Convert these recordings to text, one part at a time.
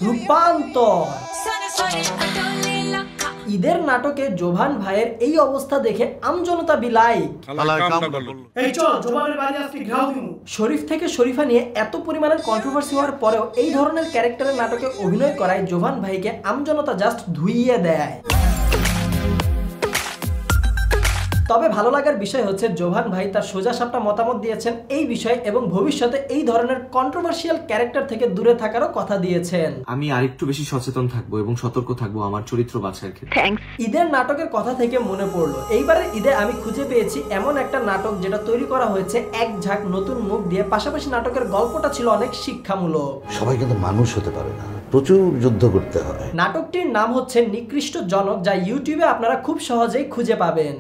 রূপান্তর। ঈদের নাটকে জোভান ভাইয়ের এই অবস্থা দেখে আমজনতা বিলাই। শরীফ থেকে শরীফা নিয়ে এত পরিমাণের কন্ট্রোভার্সি হওয়ার পরেও এই ধরনের ক্যারেক্টারের নাটকে অভিনয় করায় জোভান ভাইকে আমজনতা জাস্ট ধুইয়ে দেয়। তবে ভালো লাগার বিষয় হচ্ছে জোভান ভাই তার সোজা সাপটা মতামত দিয়েছেন এই বিষয়ে এবং ভবিষ্যতে এই ধরনের কন্ট্রোভার্সিয়াল ক্যারেক্টার থেকে দূরে থাকারও কথা দিয়েছেন। আমি আরেকটু বেশি সচেতন থাকবো এবং সতর্ক থাকবো আমার চরিত্র বাছাইয়ের ক্ষেত্রে। ঈদের নাটকের কথা থেকে মনে পড়লো, এইবারের ঈদে আমি খুঁজে পেয়েছি এমন একটা নাটক যেটা তৈরি করা হয়েছে এক ঝাঁক নতুন মুখ দিয়ে, পাশাপাশি নাটকের গল্পটা ছিল অনেক শিক্ষামূলক। সবাই কিন্তু মানুষ হতে পারে না, প্রচুর যুদ্ধ করতে হয়। নাটকটির নাম হচ্ছে নিকৃষ্ট জনক, যা ইউটিউবে আপনারা খুব সহজেই খুঁজে পাবেন।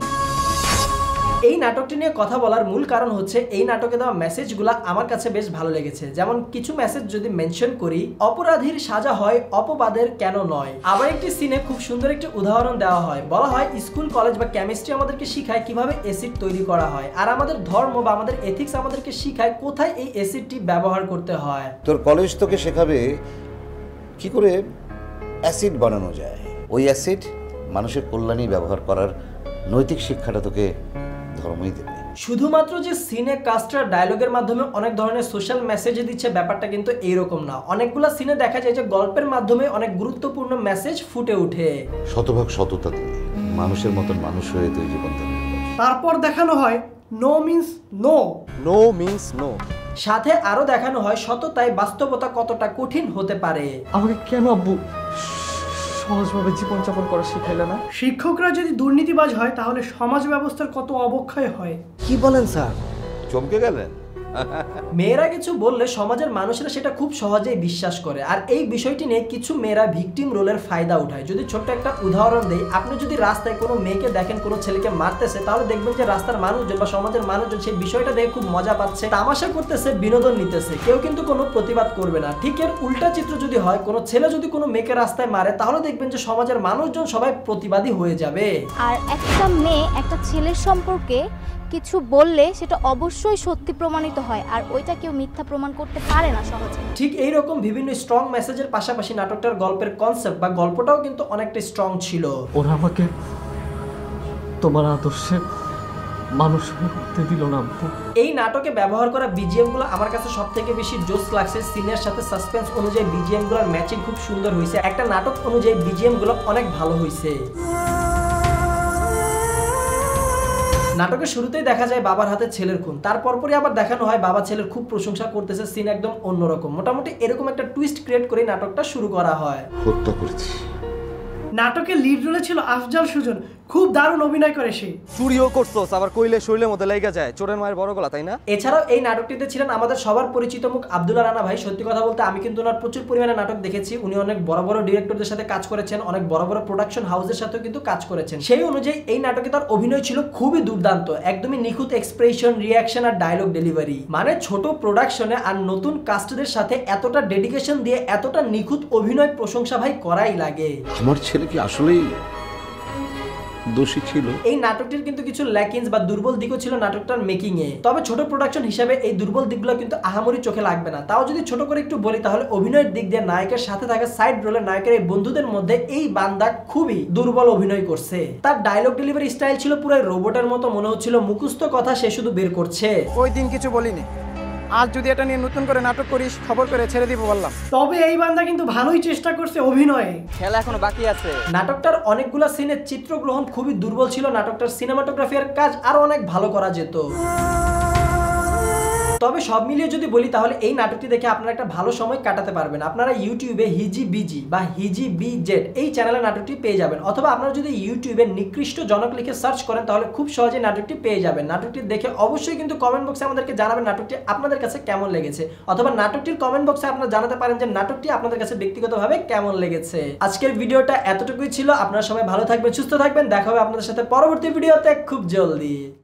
এই নাটকটি নিয়ে কথা বলার মূল কারণ হচ্ছে এই নাটকে দেওয়া মেসেজগুলো আমার কাছে বেশ ভালো লেগেছে। যেমন কিছু মেসেজ যদি মেনশন করি, অপরাধীর সাজা হয় অপবাদের কেন নয়। আবার একটি সিনে খুব সুন্দর একটি উদাহরণ দেওয়া হয়, বলা হয় স্কুল কলেজ বা কেমিস্ট্রি আমাদেরকে শিখায় কিভাবে অ্যাসিড তৈরি করা হয়, আর আমাদের ধর্ম বা আমাদের এথিক্স আমাদেরকে শিখায় কোথায় এই অ্যাসিডটি ব্যবহার করতে হয়। তোর কলেজ তোকে শেখাবে কি করে অ্যাসিড বানানো যায়, ওই অ্যাসিড মানুষের কল্যাণে ব্যবহার করার নৈতিক শিক্ষাটা তোকে ধর্মই দেবে। শুধুমাত্র যে সিনে কাস্টার ডায়লগের মাধ্যমে অনেক ধরনের সোশ্যাল মেসেজ দিচ্ছে ব্যাপারটা কিন্তু এইরকম না। অনেকগুলো সিনে দেখা যায় যে গল্পের মাধ্যমে অনেক গুরুত্বপূর্ণ মেসেজ ফুটে ওঠে। শতভাগ সততা দিয়ে মানুষের মতন মানুষ হয়ে তুই জীবন ধারণ কর। তারপর দেখানো হয় no means no, no means no. সাথে আরো দেখানো হয় সততায় বাস্তবতা কতটা কঠিন হতে পারে। আমাকে কেন আব্বু সহজভাবে জীবনযাপন করা শিখাইলে না? শিক্ষকরা যদি দুর্নীতিবাজ হয় তাহলে সমাজ ব্যবস্থার কত অবক্ষয় হয়। কি বলেন স্যার? চমকে গেলেন? মেয়েরা কিছু বললে সমাজের মানুষেরা সেটা খুব সহজেই বিশ্বাস করে, আর এই বিষয়টি নিয়ে কিছু মেয়েরা ভিকটিম রোলের ফায়দা উঠায়। যদি ছোট্ট একটা উদাহরণ দেই, আপনি যদি রাস্তায় কোনো মেয়েকে দেখেন কোনো ছেলেকে মারতেছে, তাহলে দেখবেন যে রাস্তার মানুষজন বা সমাজের মানুষজন সেই বিষয়টা দেখে খুব মজা পাচ্ছে, তামাশা করতেছে, বিনোদন নিতেছে, কেউ কিন্তু কোনো প্রতিবাদ করবে না। ঠিক এর উল্টা চিত্র যদি হয়, কোনো ছেলে যদি কোনো মেয়েকে রাস্তায় মারে, তাহলে দেখবেন যে সমাজের মানুষজন সবাই প্রতিবাদী হয়ে যাবে। আর একটা মেয়ে একটা ছেলের সম্পর্কে কিছু বললে সেটা অবশ্যই সত্যি প্রমাণিত হয়, আর ওইটা কেউ মিথ্যা প্রমাণ করতে পারে না সহজে। ঠিক এইরকম বিভিন্ন স্ট্রং মেসেজের পাশাপাশি নাটকটার গল্পের কনসেপ্ট বা গল্পটাও কিন্তু অনেকটা স্ট্রং ছিল। ওরা আমাকে তোমার আদর্শে মানুষ হতে দিল না। এই নাটকে ব্যবহার করা বিজিএম গুলো আমার কাছে সবথেকে বেশি জোস লাগছে। সিনের সাথে সাসপেন্স অনুযায়ী বিজিএম গুলোর ম্যাচিং খুব সুন্দর হয়েছে। একটা নাটক অনুযায়ী বিজিএম গুলো অনেক ভালো হয়েছে। নাটকের শুরুতেই দেখা যায় বাবার হাতে ছেলের খুন, তারপরই আবার দেখানো হয় বাবা ছেলের খুব প্রশংসা করতেছে। সিন একদম অন্যরকম। মোটামুটি এরকম একটা টুইস্ট ক্রিয়েট করে নাটকটা শুরু করা হয়। হত্যা করেছি। নাটকের লিড রোলে ছিল আফজাল সুজন, খুব দারুণ অভিনয় করে সে। চুরিও করছস, আবার কইলে শরীরের মধ্যে লাগা যায়, চোরের মায়ের বড় গলা, তাই না? এছাড়াও এই নাটকটিতে ছিলেন আমাদের সবার পরিচিত মুখ আব্দুল্লাহ রানা ভাই। সত্যি কথা বলতে আমি কিন্তু ওনার প্রচুর পরিমাণে নাটক দেখেছি। উনি অনেক বড় বড় ডিরেক্টরদের সাথে কাজ করেছেন, অনেক বড় বড় প্রোডাকশন হাউসের সাথেও কিন্তু কাজ করেছেন। সেই অনুযায়ী এই নাটকে তার অভিনয় ছিল খুবই দুর্দান্ত, একদমই নিখুঁত এক্সপ্রেশন, রিয়াকশন আর ডায়লগ ডেলিভারি। মানে ছোট প্রোডাকশনে আর নতুন কাস্টদের সাথে এতটা ডেডিকেশন দিয়ে এতটা নিখুঁত অভিনয়, প্রশংসা ভাই করাই লাগে। আমার ছেলে কি আসলেই দোষী ছিল? এই নাটকটির কিন্তু কিছু ল্যাকিংস বা দুর্বল দিকও ছিল নাটকটার মেকিং এ। তবে ছোট প্রোডাকশন হিসেবে এই দুর্বল দিকগুলো কিন্তু আহামরি চোখে লাগবে না। তাও যদি ছোট করে একটু বলি, তাহলে অভিনয়ের দিক দিয়ে নায়কের সাথে থাকা সাইড রোলের নায়কের এই বন্ধুদের মধ্যে এই বান্দা খুবই দুর্বল অভিনয় করছে। তার ডায়লগ ডেলিভারি স্টাইল ছিল পুরো রোবটের মতো, মনে হচ্ছিল মুখস্থ কথা সে শুধু বের করছে। ওই দিন কিছু বলিনি, আজ যদি এটা নিয়ে নতুন করে নাটক করিস খবর করে ছেড়ে দিব বললাম। তবে এই বান্দা কিন্তু ভালোই চেষ্টা করছে অভিনয়ে, খেলা এখনো বাকি আছে। নাটকটার অনেকগুলো সিনের চিত্রগ্রহণ খুবই দুর্বল ছিল। নাটকটার সিনেমাটোগ্রাফির কাজ আরো অনেক ভালো করা যেত। তবে সব মিলিয়ে যদি বলি, তাহলে এই নাটকটি দেখে আপনারা একটা ভালো সময় কাটাতে পারবেন। আপনারা ইউটিউবে হিজি বিজি বা হিজি বিজেড এই চ্যানেলে নাটকটি পেয়ে যাবেন, অথবা আপনারা যদি ইউটিউবে নিকৃষ্ট জনক লিখে সার্চ করেন তাহলে খুব সহজে নাটকটি পেয়ে যাবেন। নাটকটি দেখে অবশ্যই কিন্তু কমেন্ট বক্সে আমাদেরকে জানাবেন নাটকটি আপনাদের কাছে কেমন লেগেছে, অথবা নাটকটির কমেন্ট বক্সে আপনারা জানাতে পারেন যে নাটকটি আপনাদের কাছে ব্যক্তিগতভাবে কেমন লেগেছে। আজকের ভিডিওটা এতটুকুই ছিল। আপনারা সবাই ভালো থাকবেন, সুস্থ থাকবেন। দেখা হবে আপনাদের সাথে পরবর্তী ভিডিওতে খুব জলদি।